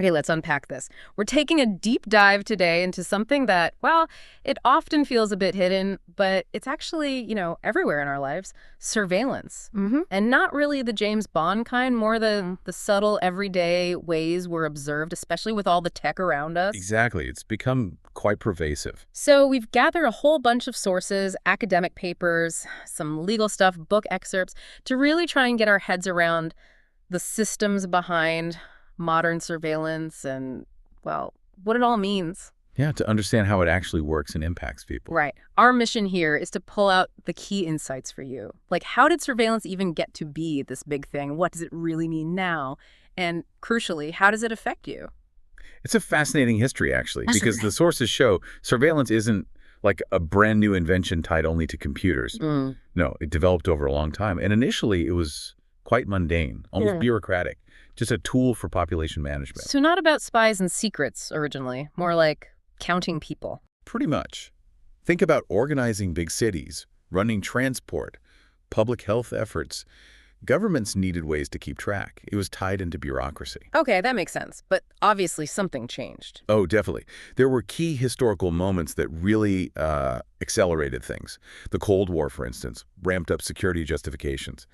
Okay, let's unpack this. We're taking a deep dive today into something that, well, it often feels a bit hidden, but it's actually, everywhere in our lives, surveillance. And not really the James Bond kind, more the subtle, everyday ways we're observed, especially with all the tech around us. Exactly. It's become quite pervasive. So we've gathered a whole bunch of sources, academic papers, some legal stuff, book excerpts, to really try and get our heads around the systems behind modern surveillance and, well, what it all means. Yeah, to understand how it actually works and impacts people. Right. Our mission here is to pull out the key insights for you. Like, how did surveillance even get to be this big thing? What does it really mean now? And crucially, how does it affect you? It's a fascinating history, actually, because the sources show surveillance isn't like a brand new invention tied only to computers. No, it developed over a long time. And initially, it was quite mundane, almost bureaucratic, just a tool for population management. So not about spies and secrets originally, more like counting people. Pretty much. Think about organizing big cities, running transport, public health efforts. Governments needed ways to keep track. It was tied into bureaucracy. Okay, that makes sense. But obviously something changed. Oh, definitely. There were key historical moments that really accelerated things. The Cold War, for instance, ramped up security justifications.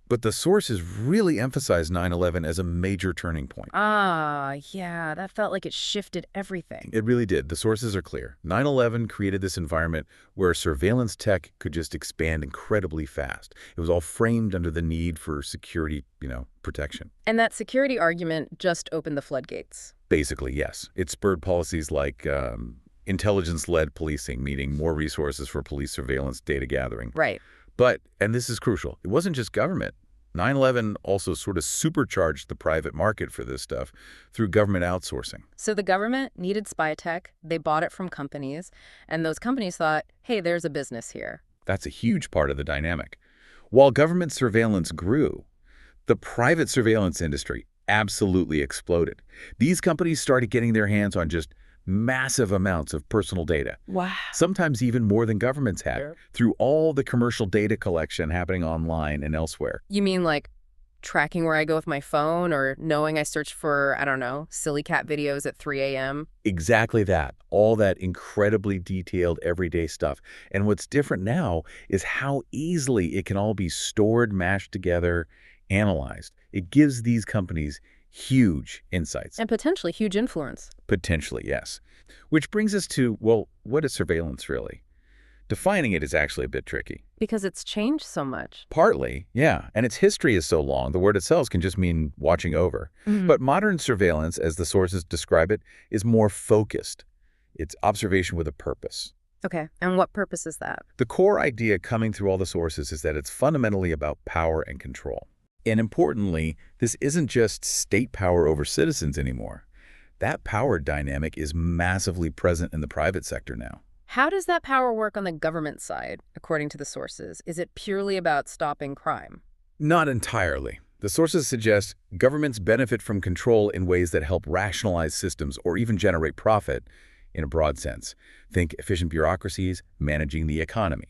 But the sources really emphasize 9/11 as a major turning point. Yeah, that felt like it shifted everything. It really did. The sources are clear. 9/11 created this environment where surveillance tech could just expand incredibly fast. It was all framed under the need for security, protection. And that security argument just opened the floodgates. Basically, yes. It spurred policies like intelligence-led policing, meaning more resources for police surveillance data gathering. Right. But, and this is crucial, it wasn't just government. 9/11 also sort of supercharged the private market for this stuff through government outsourcing. So the government needed spy tech, they bought it from companies, and those companies thought, hey, there's a business here. That's a huge part of the dynamic. While government surveillance grew, the private surveillance industry absolutely exploded. These companies started getting their hands on just massive amounts of personal data. Wow. Sometimes even more than governments had, through all the commercial data collection happening online and elsewhere. You mean like tracking where I go with my phone or knowing I search for, I don't know, silly cat videos at 3 a.m.? Exactly that. All that incredibly detailed everyday stuff. And what's different now is how easily it can all be stored, mashed together, analyzed. It gives these companies huge insights. And potentially huge influence. Potentially, yes. Which brings us to, well, what is surveillance really? Defining it is actually a bit tricky. Because it's changed so much. Partly, yeah. And its history is so long, the word itself can just mean watching over. But modern surveillance, as the sources describe it, is more focused. It's observation with a purpose. Okay, and what purpose is that? The core idea coming through all the sources is that it's fundamentally about power and control. And importantly, this isn't just state power over citizens anymore. That power dynamic is massively present in the private sector now. How does that power work on the government side, according to the sources? Is it purely about stopping crime? Not entirely. The sources suggest governments benefit from control in ways that help rationalize systems or even generate profit in a broad sense. Think efficient bureaucracies managing the economy.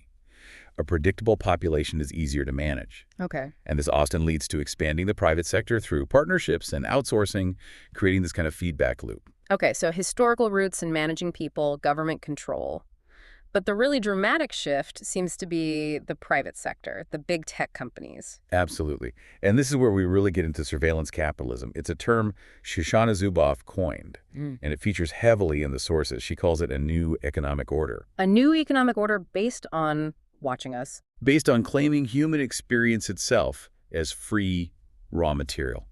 A predictable population is easier to manage. Okay. And this often leads to expanding the private sector through partnerships and outsourcing, creating this kind of feedback loop. Okay, so historical roots in managing people, government control. But the really dramatic shift seems to be the private sector, the big tech companies. Absolutely. And this is where we really get into surveillance capitalism. It's a term Shoshana Zuboff coined, and it features heavily in the sources. She calls it a new economic order. A new economic order based on watching us. Based on claiming human experience itself as free raw material.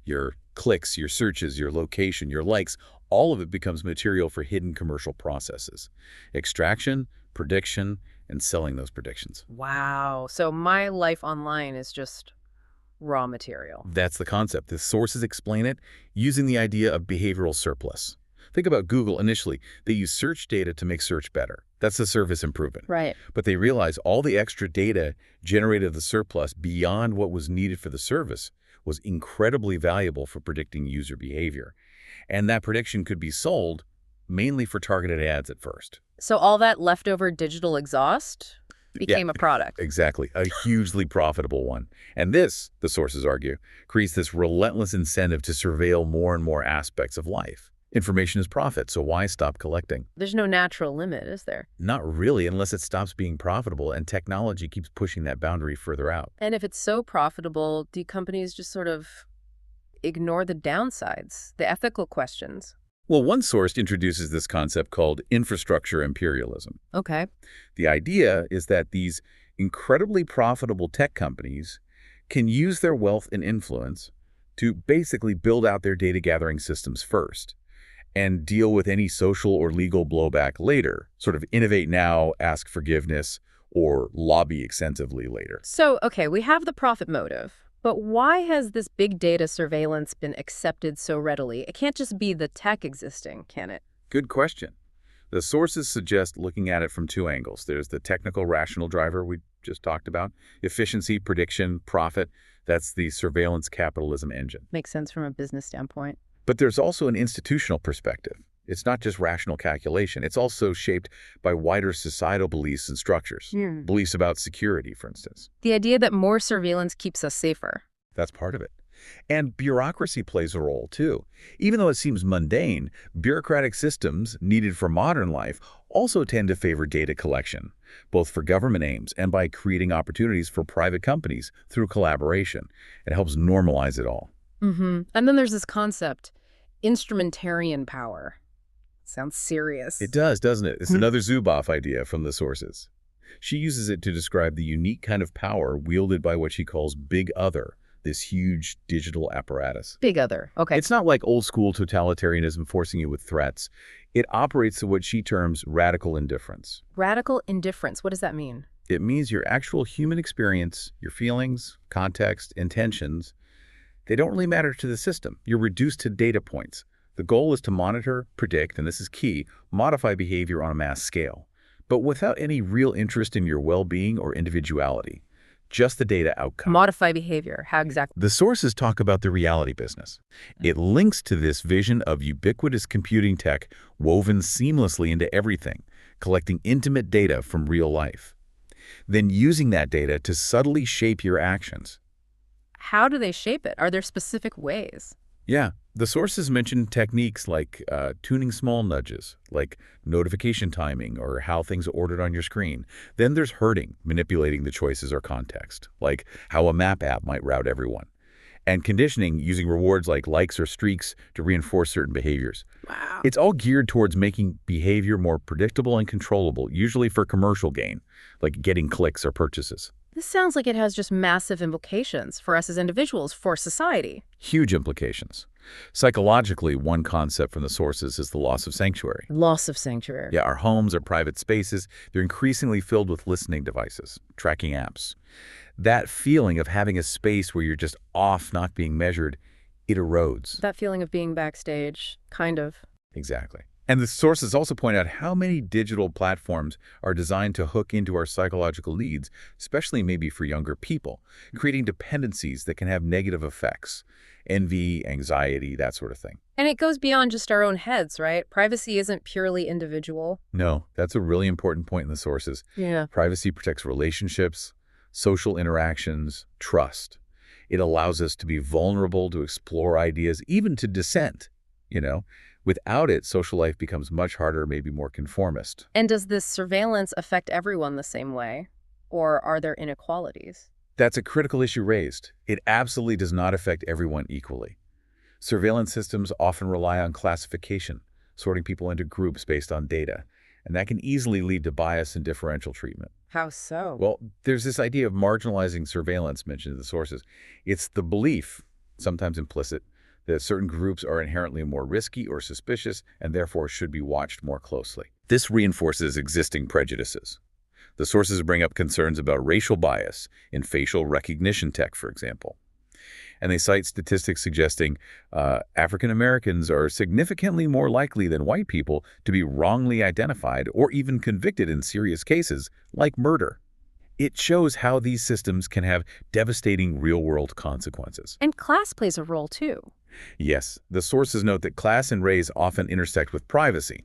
Your clicks, your searches, your location, your likes, all of it becomes material for hidden commercial processes. Extraction, prediction, and selling those predictions. Wow. So my life online is just raw material. That's the concept. The sources explain it using the idea of behavioral surplus. Think about Google initially. They use search data to make search better. That's the service improvement. Right. But they realize all the extra data generated the surplus beyond what was needed for the service was incredibly valuable for predicting user behavior. And that prediction could be sold mainly for targeted ads at first. So all that leftover digital exhaust? became a product. Exactly. A hugely profitable one. And this, the sources argue, creates this relentless incentive to surveil more and more aspects of life. Information is profit, so why stop collecting? There's no natural limit, is there? Not really, unless it stops being profitable and technology keeps pushing that boundary further out. And if it's so profitable, do companies just sort of ignore the downsides, the ethical questions? Well, one source introduces this concept called infrastructure imperialism. Okay. The idea is that these incredibly profitable tech companies can use their wealth and influence to basically build out their data gathering systems first and deal with any social or legal blowback later, sort of innovate now, ask forgiveness, or lobby extensively later. So, okay, we have the profit motive, but why has this big data surveillance been accepted so readily? It can't just be the tech existing, can it? Good question. The sources suggest looking at it from two angles. There's the technical rational driver we just talked about, efficiency, prediction, profit. That's the surveillance capitalism engine. Makes sense from a business standpoint. But there's also an institutional perspective. It's not just rational calculation. It's also shaped by wider societal beliefs and structures. Beliefs about security, for instance. The idea that more surveillance keeps us safer. That's part of it. And bureaucracy plays a role, too. Even though it seems mundane, bureaucratic systems needed for modern life also tend to favor data collection, both for government aims and by creating opportunities for private companies through collaboration. It helps normalize it all. And then there's this concept, instrumentarian power. Sounds serious. It does, doesn't it? It's another Zuboff idea from the sources. She uses it to describe the unique kind of power wielded by what she calls Big Other, this huge digital apparatus. Big Other, okay. It's not like old-school totalitarianism forcing you with threats. It operates to what she terms radical indifference. Radical indifference, what does that mean? It means your actual human experience, your feelings, context, intentions, they don't really matter to the system. You're reduced to data points. The goal is to monitor, predict, and this is key, modify behavior on a mass scale, but without any real interest in your well-being or individuality. Just the data outcome. Modify behavior, how exactly? The sources talk about the reality business. It links to this vision of ubiquitous computing tech woven seamlessly into everything, collecting intimate data from real life, then using that data to subtly shape your actions. How do they shape it? Are there specific ways? Yeah, the sources mention techniques like tuning small nudges, like notification timing or how things are ordered on your screen. Then there's herding, manipulating the choices or context, like how a map app might route everyone. And conditioning, using rewards like likes or streaks to reinforce certain behaviors. Wow. It's all geared towards making behavior more predictable and controllable, usually for commercial gain, like getting clicks or purchases. This sounds like it has just massive implications for us as individuals, for society. Huge implications. Psychologically, one concept from the sources is the loss of sanctuary. Loss of sanctuary. Yeah, our homes are private spaces. They're increasingly filled with listening devices, tracking apps. That feeling of having a space where you're just off, not being measured, it erodes. That feeling of being backstage, kind of. Exactly. And the sources also point out how many digital platforms are designed to hook into our psychological needs, especially maybe for younger people, creating dependencies that can have negative effects. Envy, anxiety, that sort of thing. And it goes beyond just our own heads, right? Privacy isn't purely individual. No, that's a really important point in the sources. Yeah. Privacy protects relationships, social interactions, trust. It allows us to be vulnerable, to explore ideas, even to dissent, you know. Without it, social life becomes much harder, maybe more conformist. And does this surveillance affect everyone the same way? Or are there inequalities? That's a critical issue raised. It absolutely does not affect everyone equally. Surveillance systems often rely on classification, sorting people into groups based on data, and that can easily lead to bias and differential treatment. How so? Well, there's this idea of marginalizing surveillance mentioned in the sources. It's the belief, sometimes implicit, that certain groups are inherently more risky or suspicious and therefore should be watched more closely. This reinforces existing prejudices. The sources bring up concerns about racial bias in facial recognition tech, for example. And they cite statistics suggesting African Americans are significantly more likely than white people to be wrongly identified or even convicted in serious cases like murder. It shows how these systems can have devastating real-world consequences. And class plays a role, too. Yes, the sources note that class and race often intersect with privacy.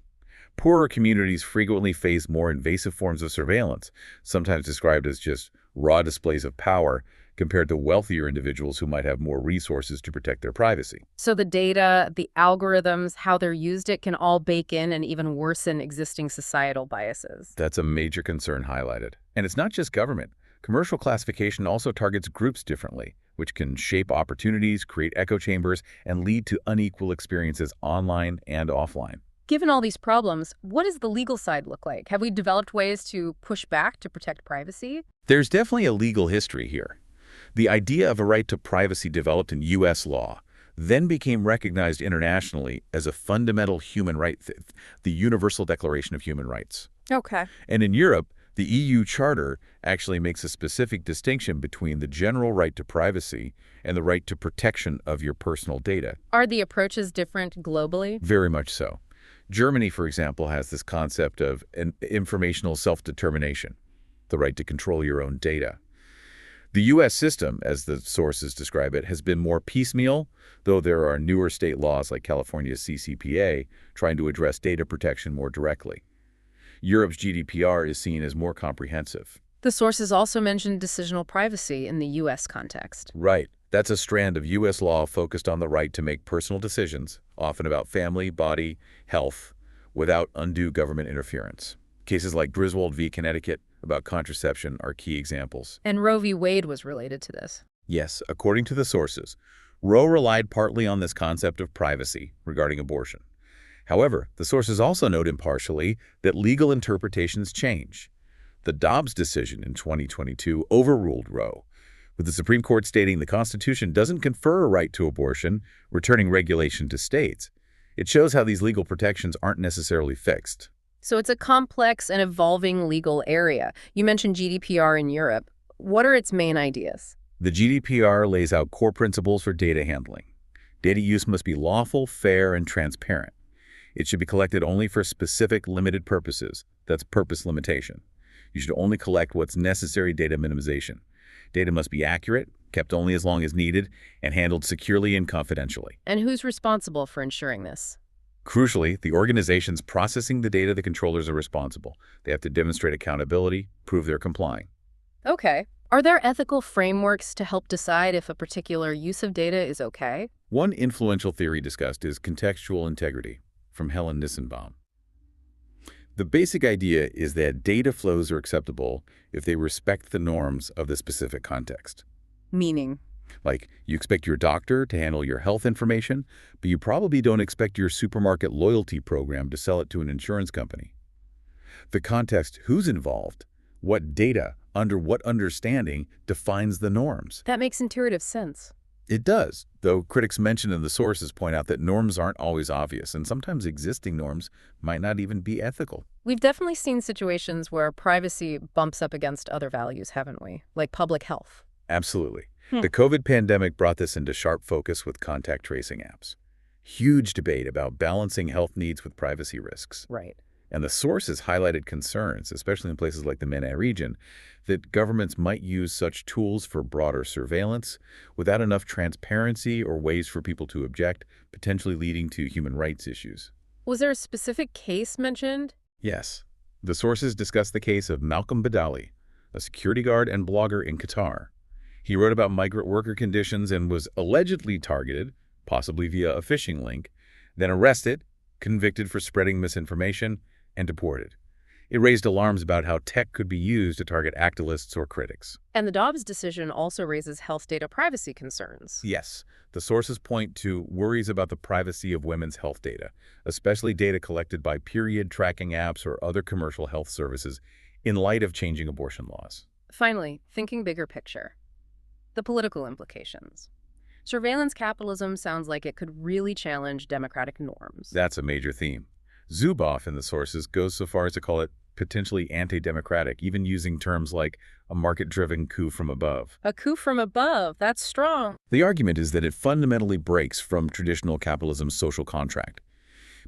Poorer communities frequently face more invasive forms of surveillance, sometimes described as just raw displays of power, compared to wealthier individuals who might have more resources to protect their privacy. So the data, the algorithms, how they're used, it can all bake in and even worsen existing societal biases. That's a major concern highlighted. And it's not just government. Commercial classification also targets groups differently, which can shape opportunities, create echo chambers, and lead to unequal experiences online and offline. Given all these problems, what does the legal side look like? Have we developed ways to push back to protect privacy? There's definitely a legal history here. The idea of a right to privacy developed in U.S. law, then became recognized internationally as a fundamental human right, the Universal Declaration of Human Rights. Okay. And in Europe, the EU Charter actually makes a specific distinction between the general right to privacy and the right to protection of your personal data. Are the approaches different globally? Very much so. Germany, for example, has this concept of an informational self-determination, the right to control your own data. The U.S. system, as the sources describe it, has been more piecemeal, though there are newer state laws like California's CCPA trying to address data protection more directly. Europe's GDPR is seen as more comprehensive. The sources also mentioned decisional privacy in the U.S. context. Right. That's a strand of U.S. law focused on the right to make personal decisions, often about family, body, health, without undue government interference. Cases like Griswold v. Connecticut about contraception are key examples. And Roe v. Wade was related to this. Yes, according to the sources, Roe relied partly on this concept of privacy regarding abortion. However, the sources also note impartially that legal interpretations change. The Dobbs decision in 2022 overruled Roe, with the Supreme Court stating the Constitution doesn't confer a right to abortion, returning regulation to states. It shows how these legal protections aren't necessarily fixed. So it's a complex and evolving legal area. You mentioned GDPR in Europe. What are its main ideas? The GDPR lays out core principles for data handling. Data use must be lawful, fair, and transparent. It should be collected only for specific, limited purposes. That's purpose limitation. You should only collect what's necessary data minimization. Data must be accurate, kept only as long as needed, and handled securely and confidentially. And who's responsible for ensuring this? Crucially, the organizations processing the data, the controllers, are responsible. They have to demonstrate accountability, prove they're complying. Okay. Are there ethical frameworks to help decide if a particular use of data is okay? One influential theory discussed is contextual integrity, from Helen Nissenbaum. The basic idea is that data flows are acceptable if they respect the norms of the specific context. Meaning? Like, you expect your doctor to handle your health information, but you probably don't expect your supermarket loyalty program to sell it to an insurance company. The context, who's involved, what data, under what understanding, defines the norms. That makes intuitive sense. It does, though critics mentioned in the sources point out that norms aren't always obvious, and sometimes existing norms might not even be ethical. We've definitely seen situations where privacy bumps up against other values, haven't we? Like public health. Absolutely. The COVID pandemic brought this into sharp focus with contact tracing apps. Huge debate about balancing health needs with privacy risks. Right. And the sources highlighted concerns, especially in places like the MENA region, that governments might use such tools for broader surveillance without enough transparency or ways for people to object, potentially leading to human rights issues. Was there a specific case mentioned? Yes. The sources discussed the case of Malcolm Badali, a security guard and blogger in Qatar. He wrote about migrant worker conditions and was allegedly targeted, possibly via a phishing link, then arrested, convicted for spreading misinformation, and deported. It raised alarms about how tech could be used to target activists or critics. And the Dobbs decision also raises health data privacy concerns. Yes, the sources point to worries about the privacy of women's health data, especially data collected by period tracking apps or other commercial health services in light of changing abortion laws. Finally, thinking bigger picture. The political implications. Surveillance capitalism sounds like it could really challenge democratic norms. That's a major theme. Zuboff in the sources goes so far as to call it potentially anti-democratic, even using terms like a market-driven coup from above. A coup from above, that's strong. The argument is that it fundamentally breaks from traditional capitalism's social contract.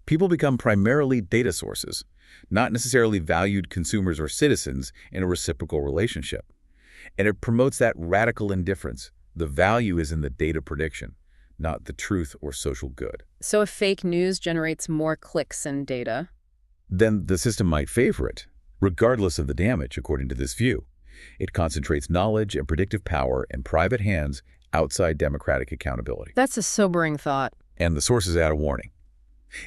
People become primarily data sources, not necessarily valued consumers or citizens in a reciprocal relationship. And it promotes that radical indifference. The value is in the data prediction, not the truth or social good. So if fake news generates more clicks and data, then the system might favor it, regardless of the damage, according to this view. It concentrates knowledge and predictive power in private hands outside democratic accountability. That's a sobering thought. And the sources add a warning.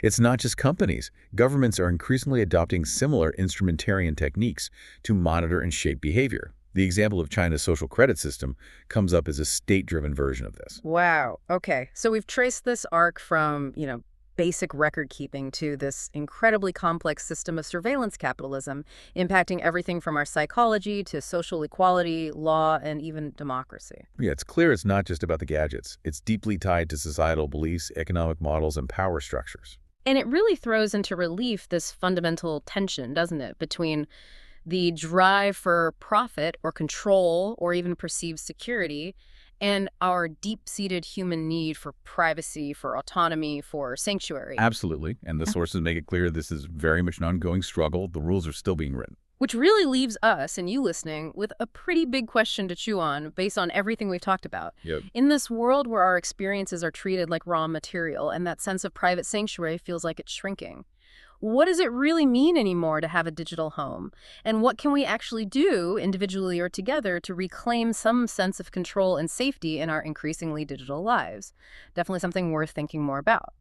It's not just companies. Governments are increasingly adopting similar instrumentarian techniques to monitor and shape behavior. The example of China's social credit system comes up as a state-driven version of this. Wow. Okay. So we've traced this arc from, basic record keeping to this incredibly complex system of surveillance capitalism, impacting everything from our psychology to social equality, law, and even democracy. Yeah, it's clear it's not just about the gadgets. It's deeply tied to societal beliefs, economic models, and power structures. And it really throws into relief this fundamental tension, doesn't it, between the drive for profit or control or even perceived security and our deep-seated human need for privacy, for autonomy, for sanctuary. Absolutely. And the sources make it clear this is very much an ongoing struggle. The rules are still being written. Which really leaves us, and you listening, with a pretty big question to chew on based on everything we've talked about. Yep. In this world where our experiences are treated like raw material and that sense of private sanctuary feels like it's shrinking, what does it really mean anymore to have a digital home? And what can we actually do, individually or together, to reclaim some sense of control and safety in our increasingly digital lives? Definitely something worth thinking more about.